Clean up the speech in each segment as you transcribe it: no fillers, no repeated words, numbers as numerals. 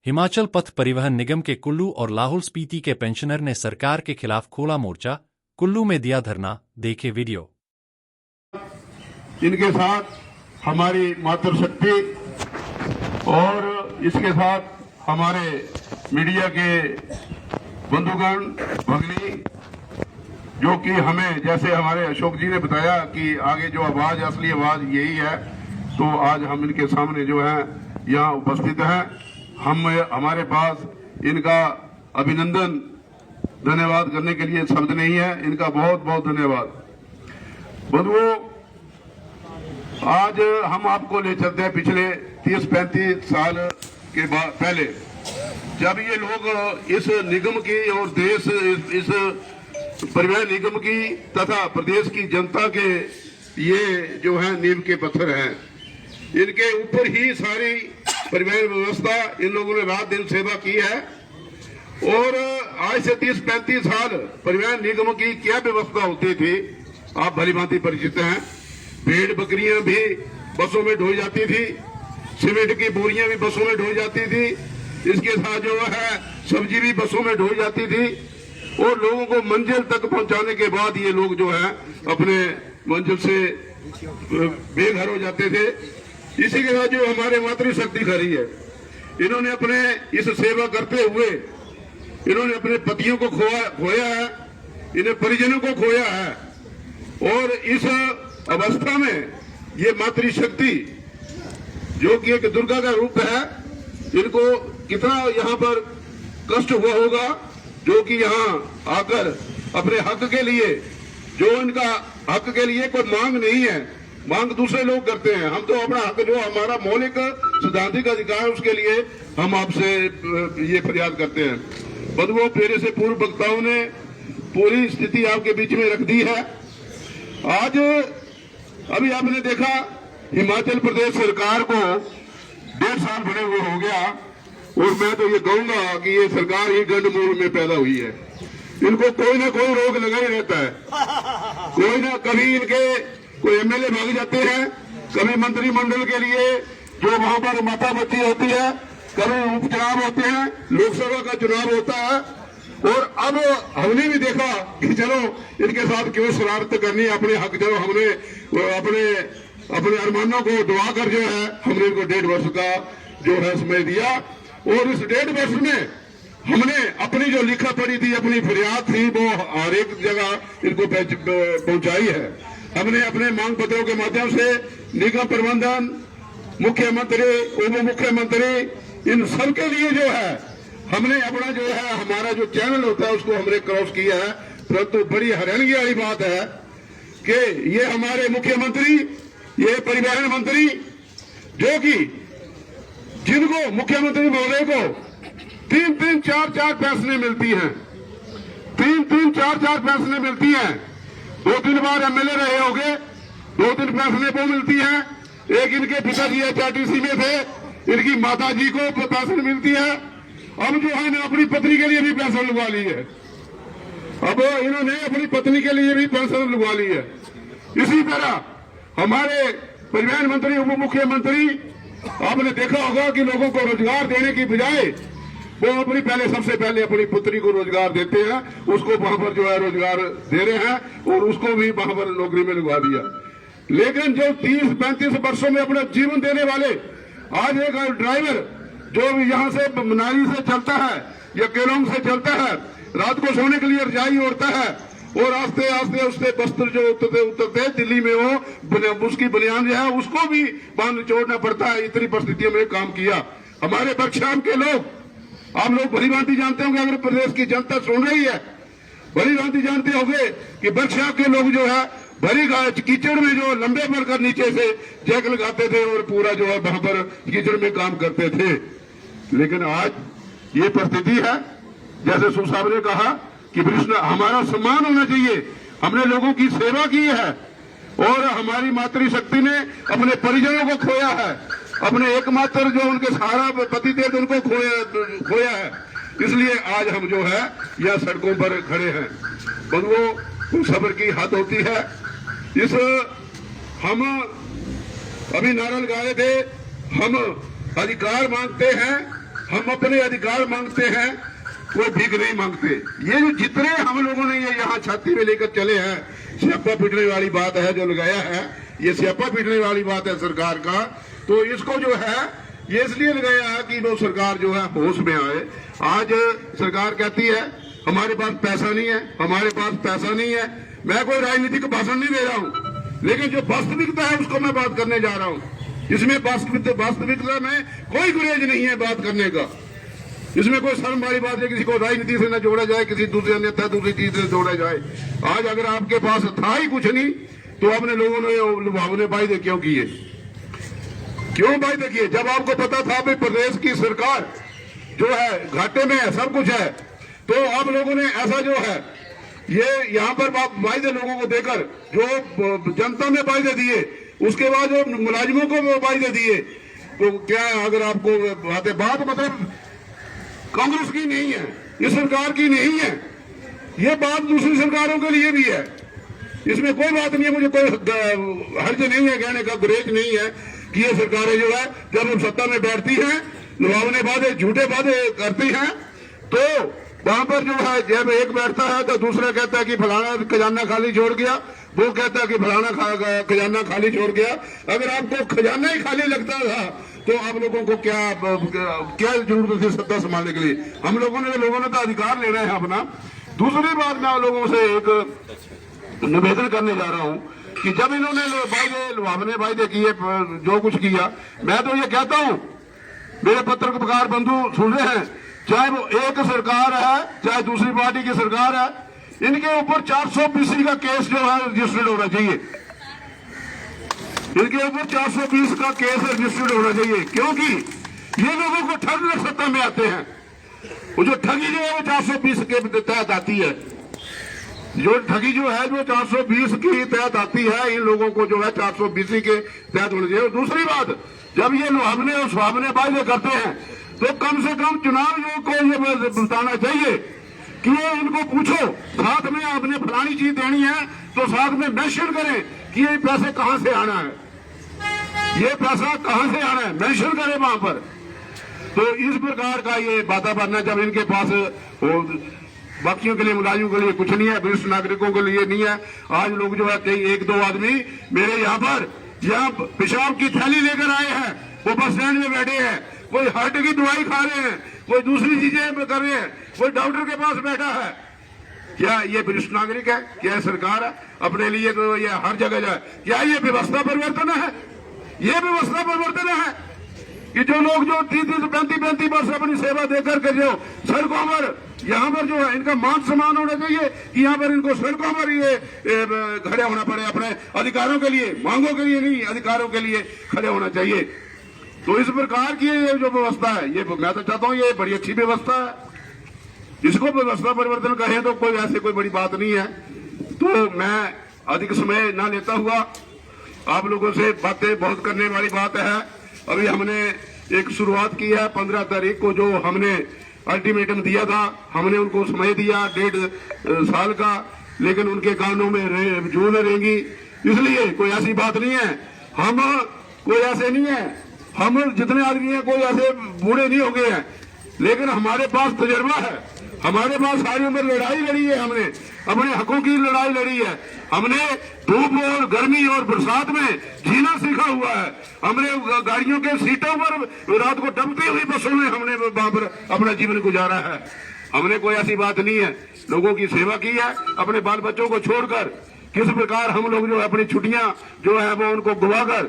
हिमाचल पथ परिवहन निगम के कुल्लू और लाहौल स्पीति के पेंशनर ने सरकार के खिलाफ खोला मोर्चा। कुल्लू में दिया धरना, देखे वीडियो। इनके साथ हमारी मातृशक्ति और इसके साथ हमारे मीडिया के बंधुगण भगनी, जो कि हमें जैसे हमारे अशोक जी ने बताया कि आगे जो आवाज, असली आवाज यही है, तो आज हम इनके सामने जो है यहाँ उपस्थित हैं। हमारे पास इनका अभिनंदन, धन्यवाद करने के लिए शब्द नहीं है। इनका बहुत बहुत धन्यवाद। बंधुओं, आज हम आपको ले चलते हैं पिछले 30-35 साल के बाद पहले, जब ये लोग इस निगम की और देश इस परिवहन निगम की तथा प्रदेश की जनता के ये जो है नींव के पत्थर हैं। इनके ऊपर ही सारी परिवहन व्यवस्था इन लोगों ने रात दिन सेवा की है। और आज से 30-35 साल परिवहन निगम की क्या व्यवस्था होती थी, आप भली भांति परिचित हैं। भेड़ बकरियां भी बसों में ढोई जाती थी, सीमेंट की बोरियां भी बसों में ढोई जाती थी, इसके साथ जो है सब्जी भी बसों में ढोई जाती थी। और लोगों को मंजिल तक पहुंचाने के बाद ये लोग जो है अपने मंजिल से बेघर हो जाते थे। इसी के साथ जो हमारे मातृशक्ति खड़ी है, इन्होंने अपने इस सेवा करते हुए इन्होंने अपने पतियों को खोया है, इन्हें परिजनों को खोया है। और इस अवस्था में ये मातृशक्ति जो कि एक दुर्गा का रूप है, इनको कितना यहाँ पर कष्ट हुआ होगा, जो कि यहाँ आकर अपने हक के लिए, जो इनका हक के लिए कोई मांग नहीं है, मांग दूसरे लोग करते हैं। हम तो अपना हक, जो हमारा मौलिक सिद्धांतिक अधिकार, उसके लिए हम आपसे ये फरियाद करते हैं। बंधुओं, मेरे से पूर्व वक्ताओं ने पूरी स्थिति आपके बीच में रख दी है। आज अभी आपने देखा हिमाचल प्रदेश सरकार को 1.5 साल बने हुए हो गया, और मैं तो ये कहूंगा कि ये सरकार ही गंडमूल में पैदा हुई है। इनको कोई ना कोई रोग लगा ही रहता है। कोई ना कभी इनके कोई एमएलए भाग जाते हैं, कभी मंत्रिमंडल के लिए जो वहां पर माता बच्ची होती है, कभी उपचुनाव होते हैं, लोकसभा का चुनाव होता है। और अब हमने भी देखा कि चलो इनके साथ क्यों शरारत करनी, अपने हक, चलो हमने अपने अरमानों को दुआ कर जो है हमने इनको 1.5 वर्ष का जो है समय दिया। और इस 1.5 वर्ष में हमने अपनी जो लिखा पड़ी थी, अपनी फरियाद थी, वो हर एक जगह इनको पहुंचाई है। हमने अपने मांग पत्रों के माध्यम से निगम प्रबंधन, मुख्यमंत्री, उप मुख्यमंत्री, इन सब के लिए जो है हमने अपना जो है हमारा जो चैनल होता है उसको हमने क्रॉस किया है। परंतु बड़ी हैरानगी वाली बात है कि ये हमारे मुख्यमंत्री, ये परिवहन मंत्री, जो कि जिनको मुख्यमंत्री महोदय को 3-3, 4-4 पेंशनें मिलती हैं, 3-3, 4-4 पेंशनें मिलती हैं। 2-3 बार एमएलए रहे होंगे, 2-3 पेंशनें वो मिलती हैं। एक इनके पिताजी HRTC में थे, इनकी माता जी को पेंशन मिलती है। अब जो है ना अपनी पत्नी के लिए भी पेंशन लगवा ली है, अब इन्होंने अपनी पत्नी के लिए भी पेंशन लगवा ली है। इसी तरह हमारे परिवहन मंत्री, उप मुख्यमंत्री, आपने देखा होगा कि लोगों को रोजगार देने की बजाय वो अपनी सबसे पहले अपनी पुत्री को रोजगार देते हैं, उसको वहां पर जो है रोजगार दे रहे हैं, और उसको भी वहां पर नौकरी में लगवा दिया। लेकिन जो 30-35 वर्षों में अपना जीवन देने वाले, आज एक ड्राइवर जो भी यहाँ से मनाली से चलता है या केलोंग से चलता है, रात को सोने के लिए रजाई ओढ़ता है, और आस्ते आस्ते उससे बस्तर जो उतरते दिल्ली में वो उसकी बनियान जो है उसको भी बांध छोड़ना पड़ता है। इतनी परिस्थितियों में काम किया। हमारे बरशाम के लोग, आप लोग भली भांति जानते होंगे, अगर प्रदेश की जनता सुन रही है, भली भांति जानते होंगे कि बरशाम के लोग जो है भरी कीचड़ में जो लंबे बढ़कर नीचे से जैक लगाते थे और पूरा जो है वहां पर कीचड़ में काम करते थे। लेकिन आज ये परिस्थिति है, जैसे सुर साहब ने कहा कि हमारा सम्मान होना चाहिए। हमने लोगों की सेवा की है, और हमारी मातृशक्ति ने अपने परिजनों को खोया है, अपने एकमात्र जो उनके सहारा पति थे उनको खोया है। इसलिए आज हम जो है यह सड़कों पर खड़े हैं। बंधुओं, सब्र की हद होती है। हम अभी नारा लगा रहे थे, हम अधिकार मांगते हैं हम अपने अधिकार मांगते हैं, कोई भीख नहीं मांगते। ये जो जितने हम लोगों ने ये यहाँ छाती में लेकर चले हैं, स्यापा पीटने वाली बात है जो लगाया है, ये स्यापा पीटने वाली बात है सरकार का। तो इसको जो है ये इसलिए लगाया है कि वो सरकार जो है होश में आए। आज सरकार कहती है हमारे पास पैसा नहीं है, हमारे पास पैसा नहीं है। मैं कोई राजनीतिक भाषण नहीं दे रहा हूँ, लेकिन जो वास्तविकता है उसको मैं बात करने जा रहा हूँ। इसमें वास्तविकता में कोई गुरेज नहीं है बात करने का। इसमें कोई शर्म वाली बात है, किसी को राजनीति से न जोड़ा जाए, किसी दूसरे अन्यथा दूसरी चीज से जोड़ा जाए। आज अगर आपके पास था ही कुछ नहीं तो अपने लोगों ने लुभावने वायदे क्यों किए? क्यों वायदे किए? जब आपको पता था भाई प्रदेश की सरकार जो है घाटे में है, सब कुछ है, तो आप लोगों ने ऐसा जो है ये यहाँ पर वायदे लोगों को देकर जो जनता ने वायदे दिए, उसके बाद जो मुलाजिमों को वायदे दिए, तो क्या अगर आपको बात मतलब कांग्रेस की नहीं है, ये सरकार की नहीं है, ये बात दूसरी सरकारों के लिए भी है। इसमें कोई बात नहीं है, मुझे कोई हर्ज नहीं है, कहने का गुरेज नहीं है कि ये सरकारें जो है जब हम सत्ता में बैठती हैं, लुभावने वादे झूठे वादे करती हैं, तो वहां पर जो है जब एक बैठता है तो दूसरा कहता है कि फलाना खजाना खाली छोड़ गया, वो कहता है कि फलाना खजाना खाली छोड़ गया। अगर आपको खजाना ही खाली लगता था तो आप लोगों को क्या जरूरत थी सत्ता संभालने के लिए? हम लोगों ने तो अधिकार ले रहे हैं अपना। दूसरी बात मैं लोगों से एक निवेदन करने जा रहा हूं कि जब इन्होंने लुभावने वायदे किए, जो कुछ किया, मैं तो ये कहता हूं, मेरे पत्रकार बंधु सुन रहे हैं, चाहे वो एक सरकार है चाहे दूसरी पार्टी की सरकार है, इनके ऊपर 420 का केस जो है रजिस्टर्ड होना चाहिए। इनके ऊपर 420 का केस रजिस्टर्ड होना चाहिए, क्योंकि ये लोगों को ठग कर सत्ता में आते हैं। वो जो ठगी जो है वो 420 के तहत आती है, जो ठगी जो है वो 420 की तहत आती है। इन लोगों को जो है 420 के तहत होना चाहिए। दूसरी बात, जब ये लुभावने और सुहावने वायदे करते हैं तो कम से कम चुनाव आयोग को ये बताना चाहिए कि ये इनको पूछो, साथ में आपने फलानी चीज देनी है तो साथ में मेंशन करें कि ये पैसे कहां से आना है, ये पैसा कहां से आना है, मेंशन करें वहां पर। तो इस प्रकार का ये वातावरण है, जब इनके पास बाकियों के लिए, मुलाजिमों के लिए कुछ नहीं है, वरिष्ठ नागरिकों के लिए नहीं है। आज लोग जो है कई एक दो आदमी मेरे यहाँ पेशाब की थैली लेकर आए हैं, वो बस स्टैंड में बैठे हैं, कोई हार्ट की दवाई खा रहे हैं, कोई दूसरी चीजें कर रहे हैं, कोई डॉक्टर के पास बैठा है। क्या ये वरिष्ठ नागरिक है? क्या सरकार है? अपने लिए तो ये हर जगह जाए। क्या ये व्यवस्था परिवर्तन है? ये व्यवस्था परिवर्तन है कि जो लोग जो 30-35 वर्ष अपनी सेवा देकर के जो सड़कों पर यहाँ पर जो है इनका मान सम्मान होना चाहिए कि यहाँ पर इनको सड़कों पर ये खड़े होना पड़े अपने अधिकारों के लिए, मांगों के लिए नहीं, अधिकारों के लिए खड़े होना चाहिए। तो इस प्रकार की ये जो व्यवस्था है, ये मैं तो चाहता हूँ ये बड़ी अच्छी व्यवस्था है। इसको व्यवस्था परिवर्तन कहें तो कोई ऐसे कोई बड़ी बात नहीं है। तो मैं अधिक समय ना लेता हुआ आप लोगों से बातें बहुत करने वाली बात है। अभी हमने एक शुरुआत की है 15 तारीख को, जो हमने अल्टीमेटम दिया था, हमने उनको समय दिया 1.5 साल का, लेकिन उनके कानों में जून रहेंगी। इसलिए कोई ऐसी बात नहीं है, हम कोई ऐसे नहीं है, हम जितने आदमी हैं कोई ऐसे बूढ़े नहीं हो गए हैं, लेकिन हमारे पास तजर्बा है, हमारे पास सारी उम्र लड़ाई लड़ी है, हमने अपने हकों की लड़ाई लड़ी है, हमने धूप और गर्मी और बरसात में जीना सीखा हुआ है, हमने गाड़ियों के सीटों पर रात को डबती हुई बसों में हमने वहां पर अपना जीवन गुजारा है। हमने कोई ऐसी बात नहीं है, लोगों की सेवा की है अपने बाल बच्चों को छोड़कर। किस प्रकार हम लोग जो अपनी छुट्टियां जो है वो उनको गुवाकर,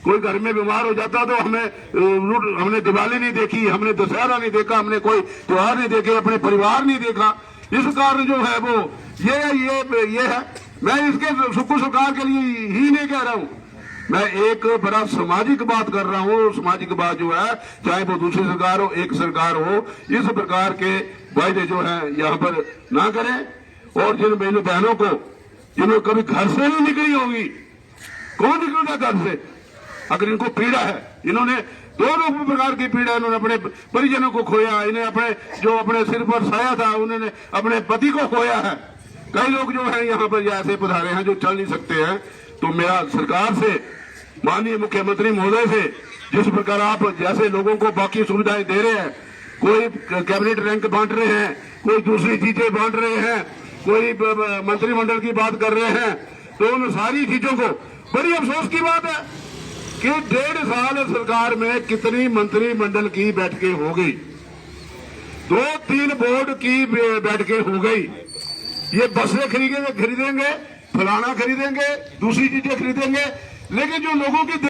कोई घर में बीमार हो जाता तो हमने दिवाली नहीं देखी, हमने दशहरा नहीं देखा, हमने कोई त्योहार नहीं देखे, अपने परिवार नहीं देखा। इस कारण जो है वो ये है। मैं इसके सुख सरकार के लिए ही नहीं कह रहा हूं, मैं एक बड़ा सामाजिक बात कर रहा हूं। सामाजिक बात जो है, चाहे वो दूसरी सरकार हो, एक सरकार हो, इस प्रकार के वायदे जो है यहाँ पर ना करें। और जिन बहनों को जिन्होंने कभी घर से नहीं निकली होगी, कौन निकलता घर से? अगर इनको पीड़ा है, इन्होंने दोनों प्रकार की पीड़ा, इन्होंने अपने परिजनों को खोया, इन्हें अपने सिर पर साया था उन्होंने अपने पति को खोया है। कई लोग जो है यहाँ पर ऐसे पधारे हैं जो चल नहीं सकते हैं। तो मेरा सरकार से, माननीय मुख्यमंत्री महोदय से, जिस प्रकार आप जैसे लोगों को बाकी सुविधाएं दे रहे हैं, कोई कैबिनेट रैंक बांट रहे हैं, कोई दूसरी चीजें बांट रहे हैं, कोई मंत्रिमंडल की बात कर रहे हैं। तो उन सारी चीजों को, बड़ी अफसोस की बात है कि 1.5 साल सरकार में कितनी मंत्रिमंडल की बैठकें हो गई, 2-3 बोर्ड की बैठकें हो गई। ये बसें खरीदेंगे, फलाना खरीदेंगे, दूसरी चीजें खरीदेंगे, लेकिन जो लोगों की